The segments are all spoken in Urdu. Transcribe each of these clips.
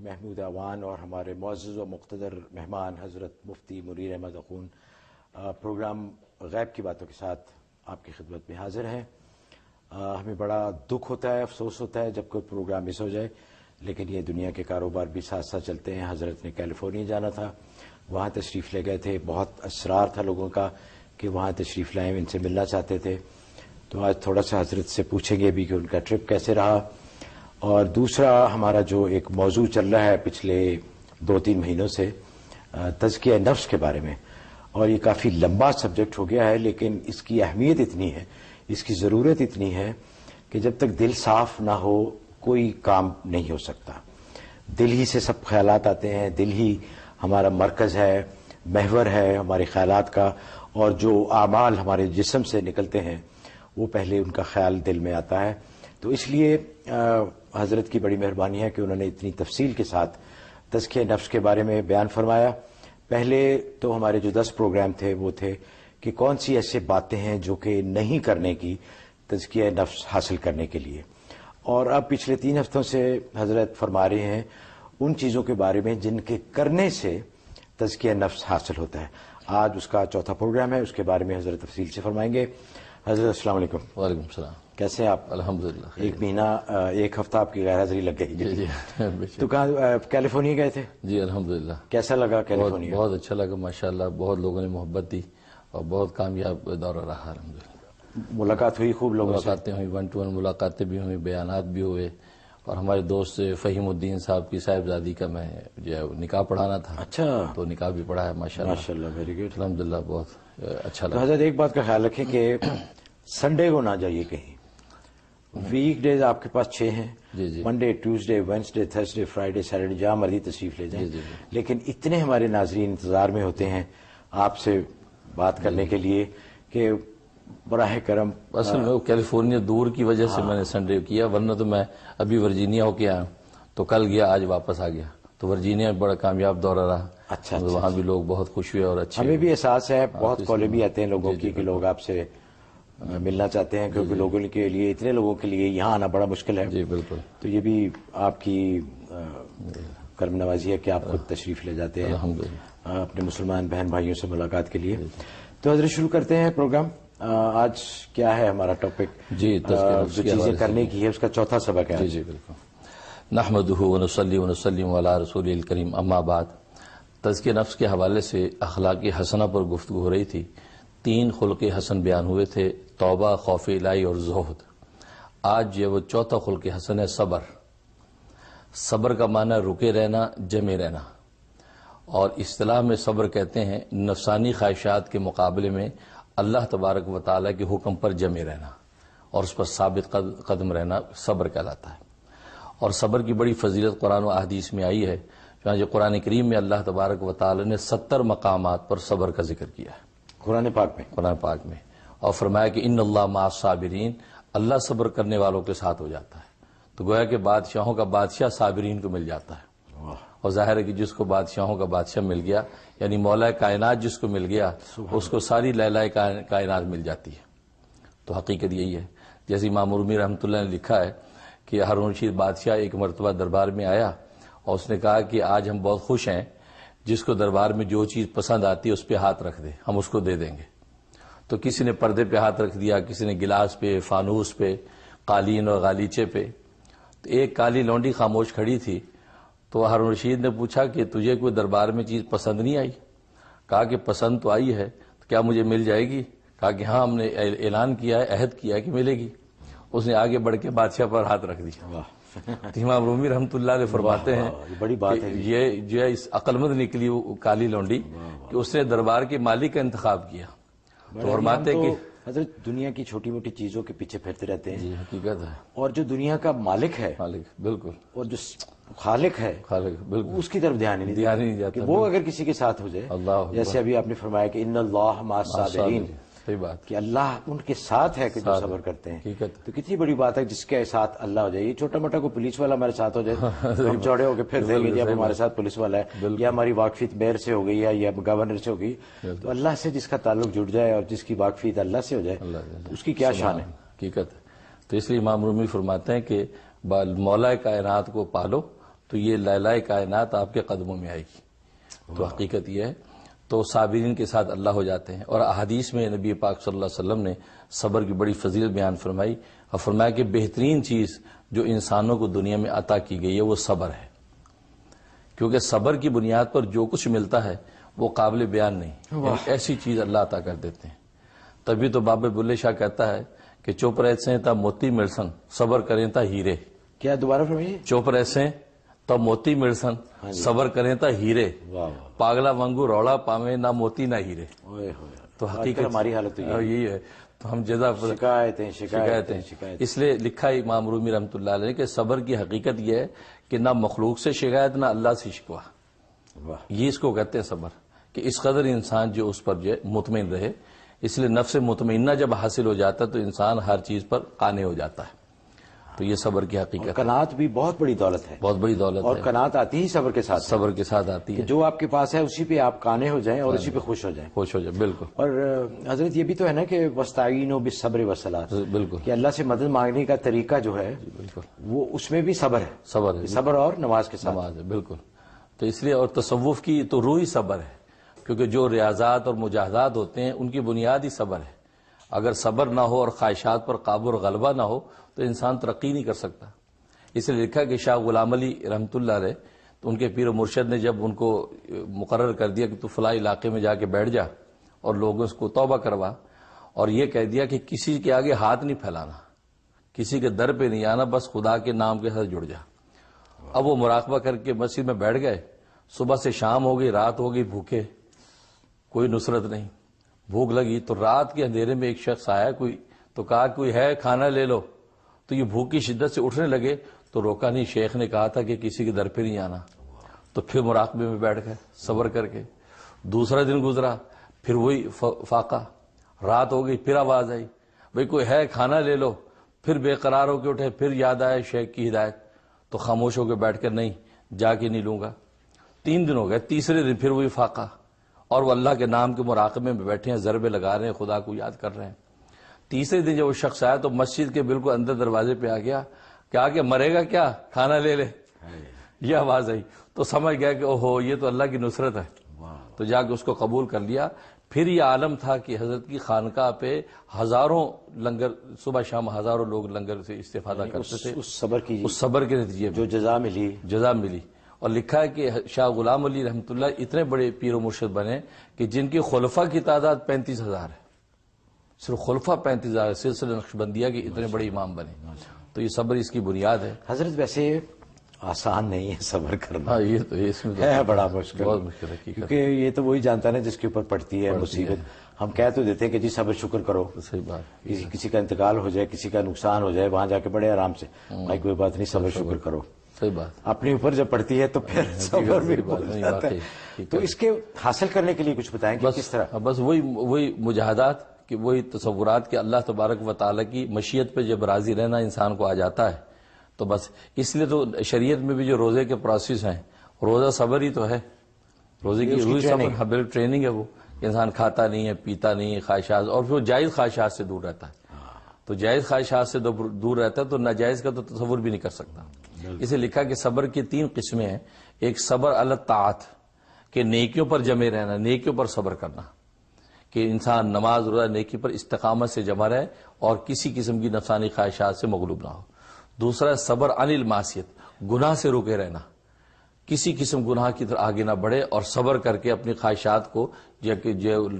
محمود اعوان اور ہمارے معزز و مقتدر مہمان حضرت مفتی منیر احمد اخون پروگرام غیب کی باتوں کے ساتھ آپ کی خدمت میں حاضر ہیں۔ ہمیں بڑا دکھ ہوتا ہے، افسوس ہوتا ہے جب کوئی پروگرام مس ہو جائے، لیکن یہ دنیا کے کاروبار بھی ساتھ ساتھ چلتے ہیں۔ حضرت نے کیلیفورنیا جانا تھا، وہاں تشریف لے گئے تھے، بہت اصرار تھا لوگوں کا کہ وہاں تشریف لائیں، ان سے ملنا چاہتے تھے۔ تو آج تھوڑا سا حضرت سے پوچھیں گے بھی کہ ان کا ٹرپ کیسے رہا، اور دوسرا ہمارا جو ایک موضوع چل رہا ہے پچھلے 2-3 مہینوں سے تزکیہ نفس کے بارے میں، اور یہ کافی لمبا سبجیکٹ ہو گیا ہے، لیکن اس کی اہمیت اتنی ہے، اس کی ضرورت اتنی ہے کہ جب تک دل صاف نہ ہو کوئی کام نہیں ہو سکتا۔ دل ہی سے سب خیالات آتے ہیں، دل ہی ہمارا مرکز ہے، محور ہے ہمارے خیالات کا، اور جو اعمال ہمارے جسم سے نکلتے ہیں وہ پہلے ان کا خیال دل میں آتا ہے۔ تو اس لیے حضرت کی بڑی مہربانی ہے کہ انہوں نے اتنی تفصیل کے ساتھ تزکیہ نفس کے بارے میں بیان فرمایا۔ پہلے تو ہمارے جو 10 پروگرام تھے وہ تھے کہ کون سی ایسے باتیں ہیں جو کہ نہیں کرنے کی تزکیہ نفس حاصل کرنے کے لیے، اور اب پچھلے 3 ہفتوں سے حضرت فرما رہے ہیں ان چیزوں کے بارے میں جن کے کرنے سے تزکیہ نفس حاصل ہوتا ہے۔ آج اس کا 4تھا پروگرام ہے، اس کے بارے میں حضرت تفصیل سے فرمائیں گے۔ حضرت السلام علیکم۔ وعلیکم السلام۔ کیسے ہیں آپ؟ الحمدللہ۔ ایک مہینہ 1 ہفتہ آپ کی غیر حاضری لگ گئی۔ جی تو کہاں کیلیفورنیا گئے تھے؟ جی الحمدللہ۔ کیسا لگا کیلیفورنیا؟ بہت اچھا لگا ماشاءاللہ، بہت لوگوں نے محبت دی اور بہت کامیاب دورہ رہا الحمدللہ۔ ملاقات ہوئی خوب لوگوں سے؟ ملاقاتیں ہوئی، 1 to 1 ملاقاتیں بھی ہوئی، بیانات بھی ہوئے، اور ہمارے دوست فہیم الدین صاحب کی صاحبزادی کا میں جو نکاح پڑھانا تھا۔ اچھا، تو نکاح بھی پڑھا ہے ماشاءاللہ۔ ماشاءاللہ، ویری گڈ، الحمدللہ، بہت اچھا تو لگا۔ حضرت ایک بات کا خیال رکھیں کہ سنڈے کو نہ جائیے کہیں۔ ویک ڈیز آپ کے پاس 6 ہیں، جی جی Monday, Tuesday, Wednesday, Thursday, Friday, Saturday, جہاں مرضی تشریف لے جائیں۔ جی جی لیکن اتنے ہمارے ناظرین انتظار میں ہوتے ہیں آپ سے بات کرنے کے لیے کہ براہ کرم۔ اصل میں وہ کیلیفورنیا دور کی وجہ سے میں نے سنڈے کیا، ورنہ تو میں ابھی ورجینیا ہو کے آیا، تو کل گیا، آج واپس آ گیا۔ تو ورجینیا میں بڑا کامیاب دورہ رہا۔ اچھا، وہاں بھی لوگ بہت خوش ہوئے اور اچھے۔ ہمیں بھی احساس ہے، بہت کالیں بھی آتے ہیں لوگوں کی کہ لوگ آپ سے ملنا چاہتے ہیں، کیونکہ لوگوں کے لیے، اتنے لوگوں کے لیے یہاں آنا بڑا مشکل ہے۔ جی بالکل۔ تو یہ بھی آپ کی کرم نوازی ہے کہ آپ خود تشریف لے جاتے ہیں الحمدللہ اپنے مسلمان بہن بھائیوں سے ملاقات کے لیے۔ تو حضرت شروع کرتے ہیں پروگرام۔ آج کیا ہے ہمارا ٹاپک؟ جی جو چیزیں کرنے کی ہے اس کا 4تھا سبق ہے۔ جی جی بالکل۔ نحمدہ ونصلی ونسلم علی رسول الکریم، اما بعد۔ تزکیہ نفس کے حوالے سے اخلاق حسنہ پر گفتگو ہو رہی تھی۔ 3 خلق حسن بیان ہوئے تھے، توبہ، خوف الہی اور زہد۔ آج یہ وہ 4تھا خلق حسن ہے، صبر۔ صبر کا معنی رکے رہنا، جمے رہنا، اور اصطلاح میں صبر کہتے ہیں نفسانی خواہشات کے مقابلے میں اللہ تبارک و تعالیٰ کے حکم پر جمے رہنا اور اس پر ثابت قدم رہنا صبر کہلاتا ہے۔ اور صبر کی بڑی فضیلت قرآن و احادیث میں آئی ہے، چنانچہ قرآن کریم میں اللہ تبارک و تعالیٰ نے 70 مقامات پر صبر کا ذکر کیا ہے قرآن پاک میں، اور فرمایا کہ ان اللہ مع الصابرین، اللہ صبر کرنے والوں کے ساتھ ہو جاتا ہے۔ تو گویا کہ بادشاہوں کا بادشاہ صابرین کو مل جاتا ہے، اور ظاہر ہے کہ جس کو بادشاہوں کا بادشاہ مل گیا، یعنی مولا کائنات جس کو مل گیا، اس کو ساری لیلہ کائنات مل جاتی ہے۔ تو حقیقت یہی ہے، جیسے امام رومی رحمۃ اللہ نے لکھا ہے کہ ہارون رشید بادشاہ ایک مرتبہ دربار میں آیا اور اس نے کہا کہ آج ہم بہت خوش ہیں، جس کو دربار میں جو چیز پسند آتی ہے اس پہ ہاتھ رکھ دے، ہم اس کو دے دیں گے۔ تو کسی نے پردے پہ ہاتھ رکھ دیا، کسی نے گلاس پہ، فانوس پہ، قالین اور غالیچے پہ۔ تو ایک کالی لونڈی خاموش کھڑی تھی، تو ہارون رشید نے پوچھا کہ تجھے کوئی دربار میں چیز پسند نہیں آئی؟ کہا کہ پسند تو آئی ہے، تو کیا مجھے مل جائے گی؟ کہا کہ ہاں، ہم نے اعلان کیا ہے، عہد کیا ہے کہ ملے گی۔ اس نے آگے بڑھ کے بادشاہ پر ہاتھ رکھ دیا۔ امام رومی رحمۃ اللہ علیہ فرماتے ہیں بڑی بات ہے، یہ جو ہے اس عقلمند نکلی وہ کالی لونڈی کہ اس نے دربار کے مالک کا انتخاب کیا۔ تو فرماتے ہیں کہ حضرت دنیا کی چھوٹی موٹی چیزوں کے پیچھے پھرتے رہتے ہیں، جی حقیقت ہے، اور جو دنیا کا مالک ہے، بالکل، اور جو خالق ہے، بالکل اس کی طرف دھیان ہی نہیں جاتا کہ وہ اگر کسی کے ساتھ ہو جائے، اللہ، جیسے ابھی آپ نے فرمایا کہ ان اللہ مع الصابرین، صحیح بات، کہ اللہ ان کے ساتھ ہے کہ جو صبر کرتے ہیں۔ تو کتنی بڑی بات ہے جس کے ساتھ اللہ ہو جائے۔ یہ چھوٹا موٹا کوئی پولیس والا ہمارے ساتھ ہو جائے، ہم چوڑے ہو کے پھر دیں گے جی اب ہمارے ساتھ پولیس والا ہے، یا ہماری واقفیت میئر سے ہو گئی ہے یا گورنر سے ہو گئی، تو اللہ سے جس کا تعلق جڑ جائے اور جس کی واقفیت اللہ سے ہو جائے، اس کی کیا شان ہے۔ حقیقت ہے۔ تو اس لیے امام رومی فرماتے ہیں کہ مولا کائنات کو پالو تو تو یہ لالائے کائنات آپ کے قدموں میں آئے گی. تو حقیقت یہ ہے. تو صابرین کے ساتھ اللہ ہو جاتے ہیں. اور احادیث میں نبی پاک صلی اللہ علیہ وسلم نے صبر کی بڑی فضیلت بیان فرمائی اور فرمایا کہ بہترین چیز جو انسانوں کو دنیا میں عطا کی گئی ہے وہ صبر ہے. کیونکہ صبر کی بنیاد پر جو کچھ ملتا ہے وہ قابل بیان نہیں. یعنی ایسی چیز اللہ عطا کر دیتے ہیں. تبھی تو بابا بلے شاہ کہتا ہے کہ چوپ رہسیں تا موتی ملسن، صبر کریں تا ہیرے. کیا دوبارہ فرمائیے؟ چوپ رہسیں تا موتی ملسن، صبر کریں تا ہیرے. پاگلا وانگو روڑا پاویں نہ موتی نہ ہیرے. تو حقیقت ہماری حالت یہی ہے. تو ہم جزا شکایتیں. اس لیے لکھا امام رومی رحمۃ اللہ علیہ کہ صبر کی حقیقت یہ ہے کہ نہ مخلوق سے شکایت نہ اللہ سے شکوا. یہ اس کو کہتے ہیں صبر، کہ اس قدر انسان جو اس پر جو مطمئن رہے. اس لیے نفس مطمئنہ جب حاصل ہو جاتا ہے تو انسان ہر چیز پر قانع ہو جاتا ہے. تو یہ صبر کی حقیقت ہے. قناعت بھی بہت بڑی دولت ہے، بہت بڑی دولت اور ہے. قناعت آتی ہی صبر کے ساتھ. صبر کے ساتھ آتی ہے. جو آپ کے پاس ہے اسی پہ آپ قانع ہو جائیں اور اسی پہ خوش ہو جائیں. خوش ہو جائے. بالکل. اور حضرت یہ بھی تو ہے نا کہ وستعینوا بالصبر والصلاۃ، بالکل، کہ اللہ سے مدد مانگنے کا طریقہ جو ہے بالکل وہ اس میں بھی صبر ہے. صبر ہے. صبر اور نماز کے ساتھ. نماز ہے. بالکل. تو اس لیے اور تصوف کی تو روح ہی صبر ہے. کیونکہ جو ریاضات اور مجاہدات ہوتے ہیں ان کی بنیاد ہی صبر ہے. اگر صبر نہ ہو اور خواہشات پر قابو اور غلبہ نہ ہو تو انسان ترقی نہیں کر سکتا. اس لیے لکھا کہ شاہ غلام علی رحمۃ اللہ علیہ، تو ان کے پیر و مرشد نے جب ان کو مقرر کر دیا کہ تو فلاں علاقے میں جا کے بیٹھ جا اور لوگوں کو توبہ کروا، اور یہ کہہ دیا کہ کسی کے آگے ہاتھ نہیں پھیلانا، کسی کے در پہ نہیں آنا، بس خدا کے نام کے ساتھ جڑ جا. اب وہ مراقبہ کر کے مسجد میں بیٹھ گئے. صبح سے شام ہو گئی، رات ہو گئی، بھوکے، کوئی نصرت نہیں. بھوک لگی تو رات کے اندھیرے میں ایک شخص آیا کوئی، تو کہا کوئی ہے کھانا لے لو. تو یہ بھوک کی شدت سے اٹھنے لگے تو روکا نہیں. شیخ نے کہا تھا کہ کسی کے در پہ نہیں آنا. تو پھر مراقبے میں بیٹھ گئے صبر کر کے. دوسرا دن گزرا، پھر وہی فاقہ. رات ہو گئی، پھر آواز آئی بھئی کوئی ہے کھانا لے لو. پھر بے قرار ہو کے اٹھے، پھر یاد آیا شیخ کی ہدایت. تو خاموش ہو کے بیٹھ کر نہیں جا کے نہیں لوں گا. 3 دن ہو گئے. تیسرے دن پھر وہی فاقہ، اور وہ اللہ کے نام کے مراقبے میں بیٹھے ہیں، ضربے لگا رہے ہیں، خدا کو یاد کر رہے ہیں. تیسرے دن جب وہ شخص آیا تو مسجد کے بالکل اندر دروازے پہ آ گیا. کیا کہ مرے گا کیا، کھانا لے لے. یہ آواز آئی تو سمجھ گیا کہ اوہو یہ تو اللہ کی نصرت ہے. تو جا کے اس کو قبول کر لیا. پھر یہ عالم تھا کہ حضرت کی خانقاہ پہ ہزاروں لنگر، صبح شام ہزاروں لوگ لنگر سے استفادہ کرتے تھے. اس صبر کے نتیجے میں جو جزا ملی. اور لکھا ہے کہ شاہ غلام علی رحمۃ اللہ اتنے بڑے پیر و مرشد بنے کہ جن کی خلفاء کی تعداد 35,000 ہے. صرف خلفاء 35,000 ہے. سلسلہ نقشبندیہ کے اتنے بڑے امام بنے. تو یہ صبر اس کی بنیاد ہے. حضرت ویسے آسان نہیں ہے صبر کرنا. ہاں یہ تو اس میں ہے بڑا مشکل، بہت مشکل ہے. کیونکہ یہ تو وہی جانتا ہے جس کے اوپر پڑتی ہے مصیبت. ہم کہہ تو دیتے ہیں کہ جی صبر شکر کرو. صحیح بات. کسی کا انتقال ہو جائے، کسی کا نقصان ہو جائے، وہاں جا کے بڑے آرام سے بھائی کوئی بات نہیں صبر شکر کرو. صحیح بات. اپنے اوپر جب پڑتی ہے تو پھر صبر بھی بھول جاتا ہے. تو اس کے حاصل کرنے کے لیے کچھ بتائیں کہ کس طرح؟ بس وہی مجاہدات، کہ وہی تصورات کہ اللہ تبارک و تعالیٰ کی مشیت پہ جب راضی رہنا انسان کو آ جاتا ہے تو بس. اس لیے تو شریعت میں بھی جو روزے کے پروسیس ہیں، روزہ صبر ہی تو ہے. روزے کی روح صبر، بالکل ٹریننگ ہے وہ. انسان کھاتا نہیں ہے، پیتا نہیں ہے، خواہشات، اور پھر جائز خواہشات سے دور رہتا ہے. تو جائز خواہشات سے دور رہتا ہے تو ناجائز کا تو تصور بھی نہیں کر سکتا. اسے لکھا کہ صبر کی 3 قسمیں ہیں. ایک صبر علی الطاعات، کہ نیکیوں پر جمے رہنا، نیکیوں پر صبر کرنا، کہ انسان نماز روزہ نیکی پر استقامت سے جمع رہے اور کسی قسم کی نفسانی خواہشات سے مغلوب نہ ہو. دوسرا صبر عن المعصیت، گناہ سے روکے رہنا، کسی قسم گناہ کی طرف آگے نہ بڑھے اور صبر کر کے اپنی خواہشات کو جو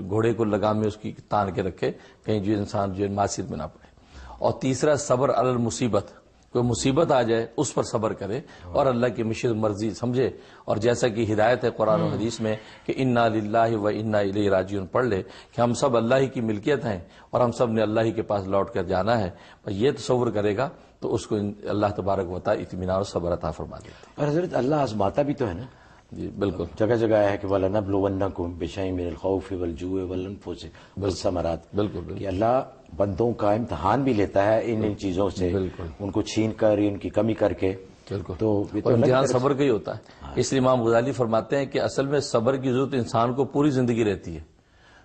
گھوڑے کو لگام میں اس کی تان کے رکھے، کہیں جو انسان جو معصیت میں نہ پڑے. اور تیسرا صبر علی المصیبت، کوئی مصیبت آ جائے اس پر صبر کرے اور اللہ کی مشیت مرضی سمجھے. اور جیسا کہ ہدایت ہے قرآن و حدیث میں کہ انا للہ و انا الیہ راجعون پڑھ لے کہ ہم سب اللہ ہی کی ملکیت ہیں اور ہم سب نے اللہ ہی کے پاس لوٹ کر جانا ہے. یہ تصور کرے گا تو اس کو اللہ تبارک و تعالی اطمینان اور صبر عطا فرما دیتے ہیں. اور حضرت اللہ آزماتا بھی تو ہے نا. جی بالکل. جگہ جگہ ہے کہ وَلَنَبْلُوَنَّكُمْ بِشَيْءٍ مِّنَ الْخَوْفِ وَالْجُوعِ وَالْأَنفُسِ وَالثَّمَرَاتِ. بالکل کہ اللہ بندوں کا امتحان بھی لیتا ہے ان چیزوں سے، ان کو چھین کر، ان کی کمی کر کے. بالکل. تو امتحان صبر کا ہی ہوتا ہے. اس لیے امام غزالی فرماتے ہیں کہ اصل میں صبر کی ضرورت انسان کو پوری زندگی رہتی ہے.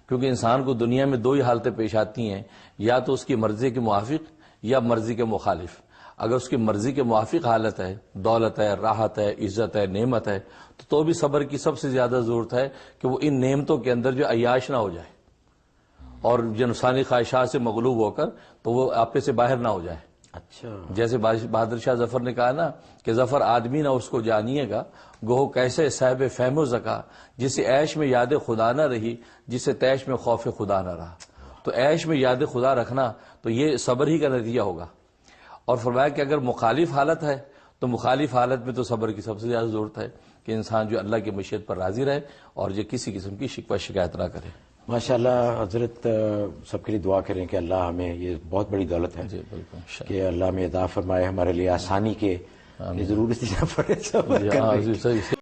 کیونکہ انسان کو دنیا میں 2 ہی حالتیں پیش آتی ہیں، یا تو اس کی مرضی کے موافق یا مرضی کے مخالف. اگر اس کی مرضی کے موافق حالت ہے، دولت ہے، راحت ہے، عزت ہے، نعمت ہے، تو بھی صبر کی سب سے زیادہ ضرورت ہے کہ وہ ان نعمتوں کے اندر جو عیاش نہ ہو جائے اور جو نفسانی خواہشات سے مغلوب ہو کر تو وہ آپے سے باہر نہ ہو جائے. اچھا، جیسے بہادر شاہ ظفر نے کہا نا کہ ظفر آدمی نہ اس کو جانیے گا، گو کیسے صاحب فہم و ذکا، جسے عیش میں یاد خدا نہ رہی، جسے تیش میں خوف خدا نہ رہا. تو عیش میں یاد خدا رکھنا تو یہ صبر ہی کا نتیجہ ہوگا. اور فرمایا کہ اگر مخالف حالت ہے تو مخالف حالت میں تو صبر کی سب سے زیادہ ضرورت ہے کہ انسان جو اللہ کی مشیت پر راضی رہے اور جو کسی قسم کی شکوہ شکایت نہ کرے. ماشاءاللہ حضرت سب کے لیے دعا کریں کہ اللہ ہمیں، یہ بہت بڑی دولت ہے جی بالکل کہ اللہ ہمیں عطا فرمائے، ہمارے لیے آسانی کے ضرورت نہ پڑے صبر کرنے کی.